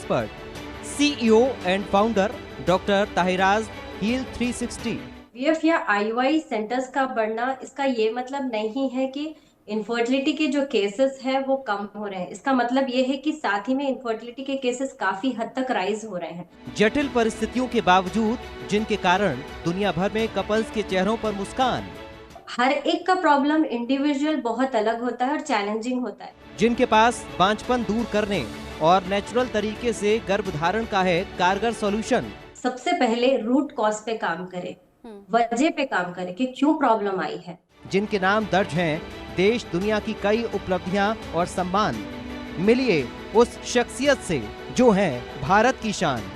Expert, CEO and founder doctor Tahira's heal 360। IVF या IUI centres का बढ़ना, इसका ये मतलब नहीं है कि इनफर्टिलिटी के जो केसेस है वो कम हो रहे हैं। इसका मतलब ये है कि साथ ही में इनफर्टिलिटी के केसेस काफी हद तक राइज हो रहे हैं। जटिल परिस्थितियों के बावजूद जिनके कारण दुनिया भर में कपल्स के चेहरों पर मुस्कान। हर एक का प्रॉब्लम इंडिविजुअल बहुत अलग होता है और चैलेंजिंग होता है। जिनके पास बांझपन दूर करने और नेचुरल तरीके से गर्भधारण का है कारगर सॉल्यूशन। सबसे पहले रूट कॉज पे काम करें, वजह पे काम करें कि क्यों प्रॉब्लम आई है। जिनके नाम दर्ज हैं देश दुनिया की कई उपलब्धियां और सम्मान। मिलिए उस शख्सियत से जो है भारत की शान।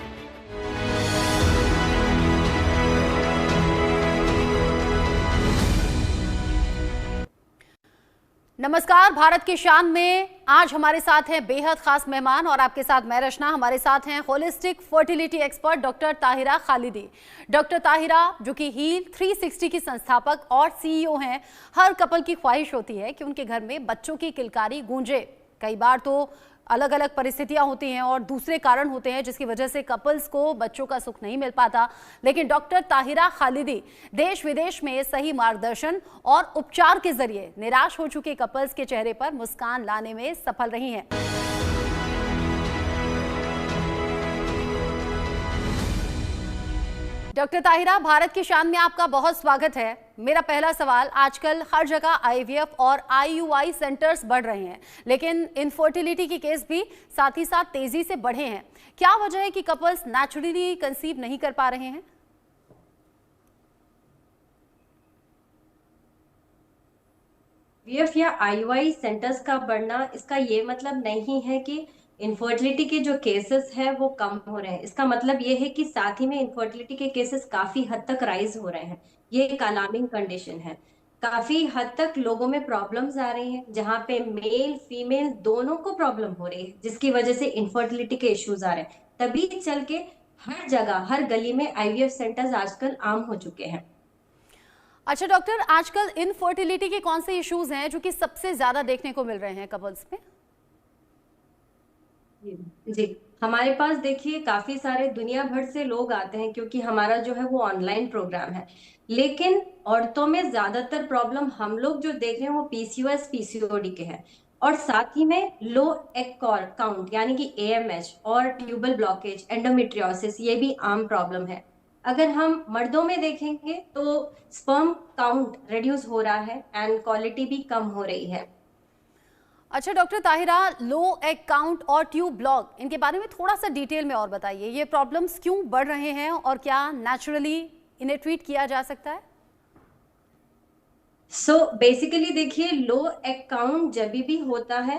नमस्कार, भारत की शान में आज हमारे साथ हैं बेहद खास मेहमान और आपके साथ मैं रचना। हमारे साथ हैं holistic fertility expert doctor Tahira Khalidi. Doctor Tahira जो कि हील 360 की संस्थापक और CEO हैं। हर कपल की ख्वाहिश होती है कि उनके घर में बच्चों की किलकारी गूंजे। कई बार तो अलग अलग परिस्थितियां होती हैं और दूसरे कारण होते हैं जिसकी वजह से कपल्स को बच्चों का सुख नहीं मिल पाता, लेकिन डॉक्टर ताहिरा खालिदी देश विदेश में सही मार्गदर्शन और उपचार के जरिए निराश हो चुके कपल्स के चेहरे पर मुस्कान लाने में सफल रही हैं। डॉक्टर ताहिरा, भारत की शान में आपका बहुत स्वागत है। मेरा पहला सवाल, आजकल हर जगह IVF और IUI सेंटर्स बढ़ रहे हैं, लेकिन इनफर्टिलिटी के केस भी साथ ही साथ तेजी से बढ़े हैं। क्या वजह है कि कपल्स नेचुरली कंसीव नहीं कर पा रहे हैं? IVF या IUI सेंटर्स का बढ़ना, इसका ये मतलब नहीं है कि इनफर्टिलिटी के जो केसेस है वो कम हो रहे हैं। इसका मतलब ये है कि साथ ही में इनफर्टिलिटी के केसेस काफी हद तक राइज हो रहे हैं। ये एक अलार्मिंग कंडीशन है। काफी हद तक लोगों में प्रॉब्लम्स आ रही हैं, जहां पे मेल फीमेल दोनों को प्रॉब्लम हो रही है, जिसकी वजह से इनफर्टिलिटी के इश्यूज आ रहे हैं। तभी चल के हर जगह हर गली में IVF सेंटर्स आजकल आम हो चुके हैं। अच्छा डॉक्टर, आजकल इनफर्टिलिटी के कौन से इश्यूज हैं जो कि सबसे ज्यादा देखने को मिल रहे हैं कपल्स में? जी, हमारे पास देखिए काफी सारे दुनिया भर से लोग आते हैं, क्योंकि हमारा जो है वो ऑनलाइन प्रोग्राम है। लेकिन औरतों में ज्यादातर प्रॉब्लम हम लोग जो देख रहे हैं वो PCOS PCOD के हैं, और साथ ही में लो एग काउंट यानी कि AMH और ट्यूबल ब्लॉकेज, एंडोमेट्रियोसिस, ये भी आम प्रॉब्लम है। अगर हम मर्दों में देखेंगे तो स्पर्म काउंट रिड्यूस हो रहा है एंड क्वालिटी भी कम हो रही है। अच्छा डॉक्टर ताहिरा, लो एग काउंट और ट्यूब ब्लॉक, इनके बारे में थोड़ा सा डिटेल में और बताइए। ये प्रॉब्लम्स क्यों बढ़ रहे हैं और क्या नेचुरली इन्हें ट्रीट किया जा सकता है? बेसिकली देखिए, लो एग काउंट जब भी होता है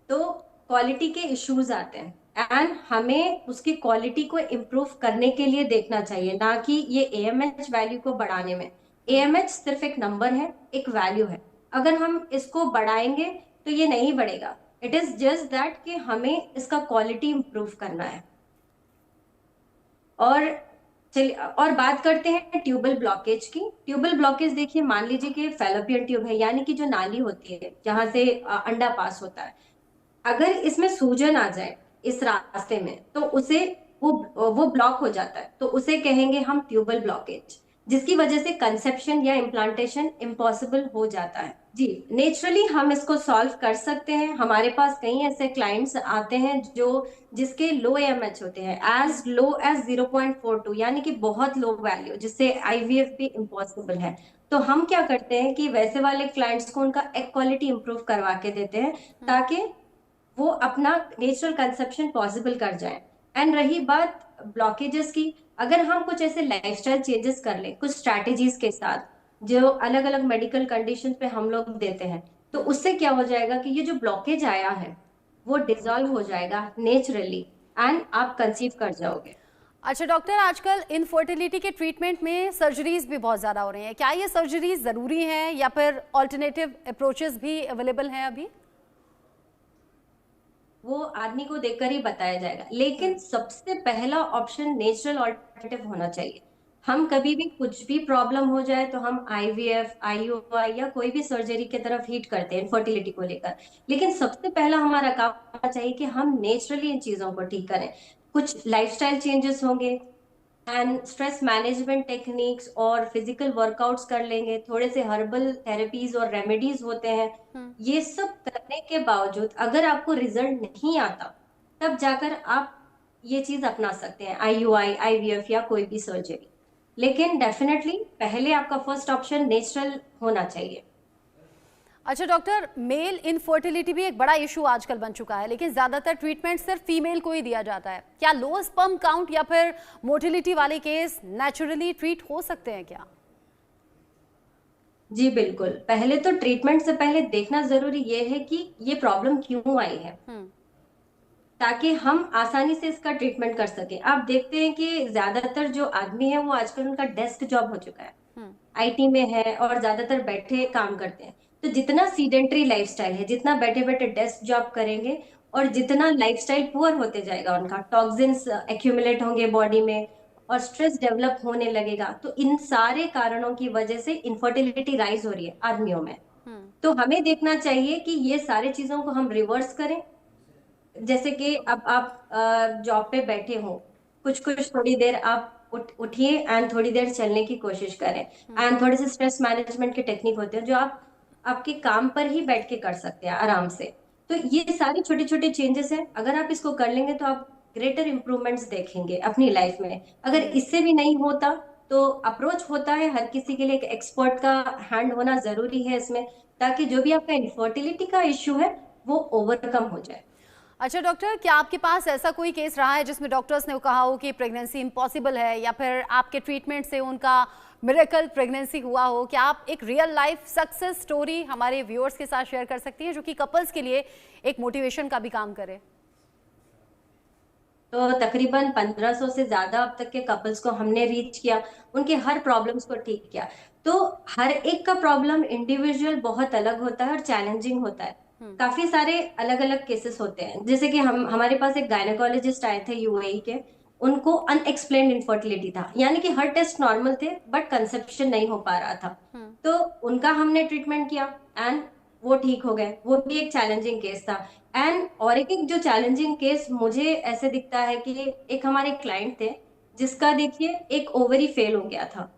तो क्वालिटी के इश्यूज आते हैं, एंड हमें उसकी क्वालिटी को इम्प्रूव करने के लिए देखना चाहिए, ना कि ये AMH वैल्यू को बढ़ाने में। AMH सिर्फ एक नंबर है, एक वैल्यू है। अगर हम इसको बढ़ाएंगे तो ये नहीं बढ़ेगा। इट इज जस्ट दैट कि हमें इसका क्वालिटी इम्प्रूव करना है। और चलिए और बात करते हैं ट्यूबल ब्लॉकेज की। ट्यूबल ब्लॉकेज देखिए, मान लीजिए कि फैलोपियन ट्यूब है, यानी कि जो नाली होती है जहां से अंडा पास होता है। अगर इसमें सूजन आ जाए इस रास्ते में तो उसे वो ब्लॉक हो जाता है, तो उसे कहेंगे हम ट्यूबल ब्लॉकेज, जिसकी वजह से कंसेप्शन या इम्प्लांटेशन इम्पॉसिबल हो जाता है। जी, नेचुरली हम इसको सॉल्व कर सकते हैं। हमारे पास कई ऐसे क्लाइंट्स आते हैं जिसके लो AMH होते हैं, एज लो एज 0.42, यानी कि बहुत लो वैल्यू, जिससे IVF भी इम्पॉसिबल है। तो हम क्या करते हैं कि वैसे वाले क्लाइंट्स को उनका एग क्वालिटी इंप्रूव करवा के देते हैं, ताकि वो अपना नेचुरल कंसेप्शन पॉसिबल कर जाए। एंड रही बात ब्लॉकेजेस की, अगर हम कुछ ऐसे लाइफस्टाइल चेंजेस कर ले कुछ स्ट्रैटेजीज के साथ, जो अलग अलग मेडिकल कंडीशन पे हम लोग देते हैं, तो उससे क्या हो जाएगा कि ये जो ब्लॉकेज आया है वो डिसॉल्व हो जाएगा नेचुरली, एंड आप कंसीव कर जाओगे। अच्छा डॉक्टर, आजकल इनफर्टिलिटी के ट्रीटमेंट में सर्जरीज भी बहुत ज़्यादा हो रही हैं। क्या ये सर्जरीज ज़रूरी हैं या फिर ऑल्टरनेटिव अप्रोचेस भी अवेलेबल हैं अभी? वो आदमी को देखकर ही बताया जाएगा, लेकिन सबसे पहला ऑप्शन नेचुरल ऑल्टरनेटिव होना चाहिए। हम कभी भी कुछ भी प्रॉब्लम हो जाए तो हम आईवीएफ, आईयूआई या कोई भी सर्जरी की तरफ हीट करते हैं इनफर्टिलिटी को लेकर। लेकिन सबसे पहला हमारा काम होना चाहिए कि हम नेचुरली इन चीजों को ठीक करें। कुछ लाइफस्टाइल चेंजेस होंगे एंड स्ट्रेस मैनेजमेंट टेक्निक्स और फिजिकल वर्कआउट्स कर लेंगे, थोड़े से हर्बल थेरेपीज और रेमेडीज होते हैं। ये सब करने के बावजूद अगर आपको रिजल्ट नहीं आता, तब जाकर आप ये चीज अपना सकते हैं, आईयूआई, आईवीएफ या कोई भी सर्जरी। लेकिन डेफिनेटली पहले आपका फर्स्ट ऑप्शन नेचुरल होना चाहिए। अच्छा डॉक्टर, मेल इनफर्टिलिटी भी एक बड़ा इशू आजकल बन चुका है, लेकिन ज्यादातर ट्रीटमेंट सिर्फ फीमेल को ही दिया जाता है। क्या लो स्पर्म काउंट या फिर मोटिलिटी वाले केस नेचुरली ट्रीट हो सकते हैं क्या? जी बिल्कुल, पहले तो ट्रीटमेंट से पहले देखना जरूरी ये है कि ये प्रॉब्लम क्यों आई है, ताकि हम आसानी से इसका ट्रीटमेंट कर सके। आप देखते हैं कि ज्यादातर जो आदमी है वो आजकल उनका डेस्क जॉब हो चुका है, आईटी में है और ज्यादातर बैठे काम करते हैं। तो जितना सीडेंट्री लाइफस्टाइल है, जितना बैठे बैठे डेस्क जॉब करेंगे और जितना लाइफस्टाइल पुअर होते जाएगा, उनका टॉक्सिन्स एक्यूमुलेट होंगे बॉडी में और स्ट्रेस डेवलप होने लगेगा। तो इन सारे कारणों की वजह से इनफर्टिलिटी राइज हो रही है आदमियों में। तो हमें देखना चाहिए कि ये सारी चीजों को हम रिवर्स करें। जैसे कि अब आप जॉब पे बैठे हो, कुछ कुछ थोड़ी देर आप उठिए एंड थोड़ी देर चलने की कोशिश करें। एंड थोड़े से स्ट्रेस मैनेजमेंट के टेक्निक होते हैं जो आप आपके काम पर ही बैठ के कर सकते हैं आराम से। तो ये सारी छोटे छोटे चेंजेस हैं, अगर आप इसको कर लेंगे तो आप ग्रेटर इंप्रूवमेंट्स देखेंगे अपनी लाइफ में। अगर इससे भी नहीं होता तो अप्रोच होता है हर किसी के लिए, एक एक्सपर्ट का हैंड होना जरूरी है इसमें, ताकि जो भी आपका इनफर्टिलिटी का इश्यू है वो ओवरकम हो जाए। अच्छा डॉक्टर, क्या आपके पास ऐसा कोई केस रहा है जिसमें डॉक्टर्स ने कहा हो कि प्रेगनेंसी इम्पॉसिबल है, या फिर आपके ट्रीटमेंट से उनका मिरेकल प्रेगनेंसी हुआ हो? क्या आप एक रियल लाइफ सक्सेस स्टोरी हमारे व्यूअर्स के साथ शेयर कर सकती हैं जो कि कपल्स के लिए एक मोटिवेशन का भी काम करे? तो तकरीबन 1500 से ज्यादा अब तक के कपल्स को हमने रीच किया, उनके हर प्रॉब्लम्स को ठीक किया। तो हर एक का प्रॉब्लम इंडिविजुअल बहुत अलग होता है और चैलेंजिंग होता है। काफी सारे अलग अलग केसेस होते हैं, जैसे कि हमारे पास एक गायनेकोलॉजिस्ट आए थे यूएई के, उनको अनएक्सप्लेन्ड इनफर्टिलिटी था, यानी कि हर टेस्ट नॉर्मल थे बट कंसेप्शन नहीं हो पा रहा था। तो उनका हमने ट्रीटमेंट किया एंड वो ठीक हो गए। वो भी एक चैलेंजिंग केस था। एंड और एक जो चैलेंजिंग केस मुझे ऐसे दिखता है कि एक हमारे क्लाइंट थे जिसका देखिए एक ओवरी फेल हो गया था,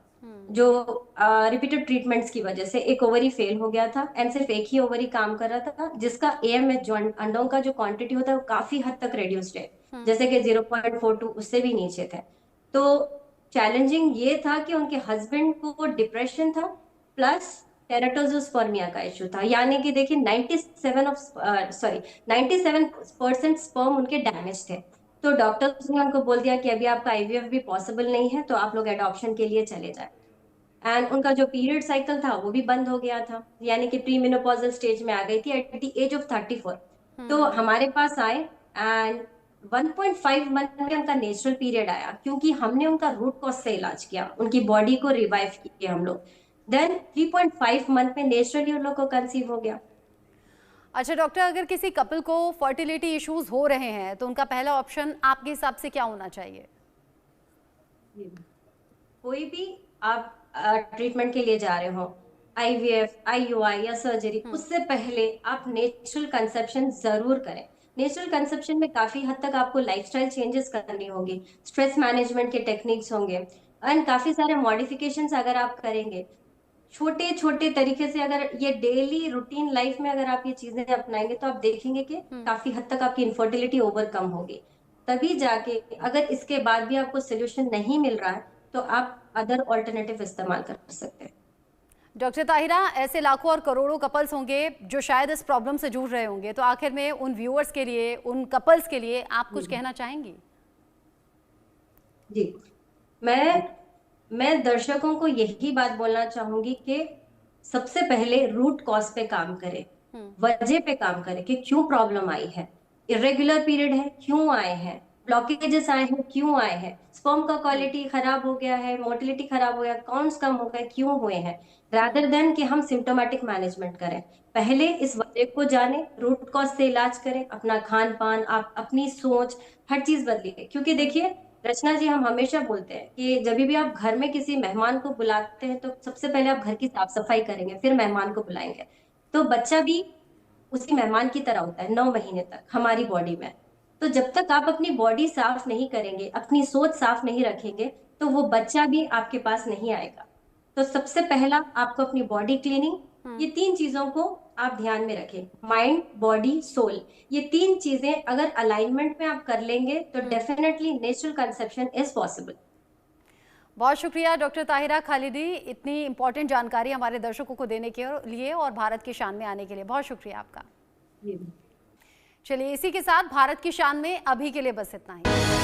जो रिपीटेड ट्रीटमेंट्स की वजह से एक ओवरी फेल हो गया था एंड सिर्फ एक ही ओवरी काम कर रहा था, जिसका एएमएच जो अंडों का जो क्वांटिटी होता है वो काफी हद तक रिड्यूस्ड है, जैसे कि 0.42 उससे भी नीचे थे। तो चैलेंजिंग ये था कि उनके हस्बैंड को डिप्रेशन था प्लस टेराटोजोस्पर्मिया का इश्यू था, यानी कि देखिए 97% स्पर्म उनके डैमेज थे। तो डॉक्टर्स ने उनको बोल दिया कि अभी आपका आईवीएफ भी पॉसिबल नहीं है, तो आप लोग एडॉप्शन के लिए चले जाए। एंड उनका जो पीरियड साइकिल था वो भी बंद हो गया था, यानी कि प्री मेनोपॉजल स्टेज में आ गई थी एट द एज ऑफ 34। तो हमारे पास आए एंड 1.5 मंथ में उनका नेचुरल पीरियड आया, क्योंकि हमने उनका रूट कॉज से इलाज किया, उनकी बॉडी को रिवाइव किया हम लोग। देन 3.5 मंथ में नेचुरली उन लोग को कंसीव हो गया। अच्छा डॉक्टर, अगर किसी कपल को फर्टिलिटी इश्यूज हो रहे हैं तो उनका पहला ऑप्शन आपके हिसाब से क्या होना चाहिए? कोई भी आप ट्रीटमेंट के लिए जा रहे हो, आईवीएफ, आईयूआई या सर्जरी, उससे पहले आप नेचुरल कंसेप्शन जरूर करें। नेचुरल कंसेप्शन में काफी हद तक आपको लाइफस्टाइल चेंजेस करनी होगी, स्ट्रेस मैनेजमेंट के टेक्निक्स होंगे एंड काफी सारे मॉडिफिकेशंस अगर आप करेंगे छोटे छोटे तरीके से, अगर ये डेली रूटीन लाइफ में अगर आप ये चीजें अपनाएंगे तो आप देखेंगे कि काफी हद तक आपकी इनफर्टिलिटी ओवरकम होगी। तभी जाके अगर इसके बाद भी आपको सोल्यूशन नहीं मिल रहा है तो आप अदर ऑल्टरनेटिव इस्तेमाल कर सकते हैं। डॉक्टर ताहिरा, ऐसे लाखों और करोड़ों कपल्स होंगे जो शायद इस प्रॉब्लम से जूझ रहे होंगे, तो आखिर में उन व्यूअर्स के लिए, उन कपल्स के लिए आप कुछ कहना चाहेंगी? जी, मैं दर्शकों को यही बात बोलना चाहूंगी कि सबसे पहले रूट कॉज पे काम करें, वजह पे काम करें कि क्यों प्रॉब्लम आई है। इरेगुलर पीरियड है, क्यों आए हैं, ब्लॉकेजेस आए हैं, क्यों आए हैं, स्पर्म का क्वालिटी खराब हो गया है, मोटिलिटी खराब हो गया, काउंट्स कम हो गए, क्यों हुए हैं, रादर देन कि हम सिम्टोमेटिक मैनेजमेंट करें। पहले इस वजह को जाने, रूट कॉज से इलाज करें, अपना खान पान, आप अपनी सोच, हर चीज बदलिए। क्योंकि देखिए रचना जी, हम हमेशा बोलते हैं कि जब भी आप घर में किसी मेहमान को बुलाते हैं तो सबसे पहले आप घर की साफ सफाई करेंगे, फिर मेहमान को बुलाएंगे। तो बच्चा भी उसी मेहमान की तरह होता है 9 महीने तक हमारी बॉडी में। तो जब तक आप अपनी बॉडी साफ नहीं करेंगे, अपनी सोच साफ नहीं रखेंगे, तो वो बच्चा भी आपके पास नहीं आएगा। तो सबसे पहला आपको अपनी बॉडी क्लीनिंग, ये 3 चीजों को आप ध्यान में रखें। माइंड, बॉडी, सोल, ये 3 चीजें अगर अलाइनमेंट में आप कर लेंगे तो definitely natural conception is possible. बहुत शुक्रिया डॉक्टर ताहिरा खालिदी, इतनी इंपॉर्टेंट जानकारी हमारे दर्शकों को देने के लिए और भारत की शान में आने के लिए बहुत शुक्रिया आपका। चलिए, इसी के साथ भारत की शान में अभी के लिए बस इतना ही।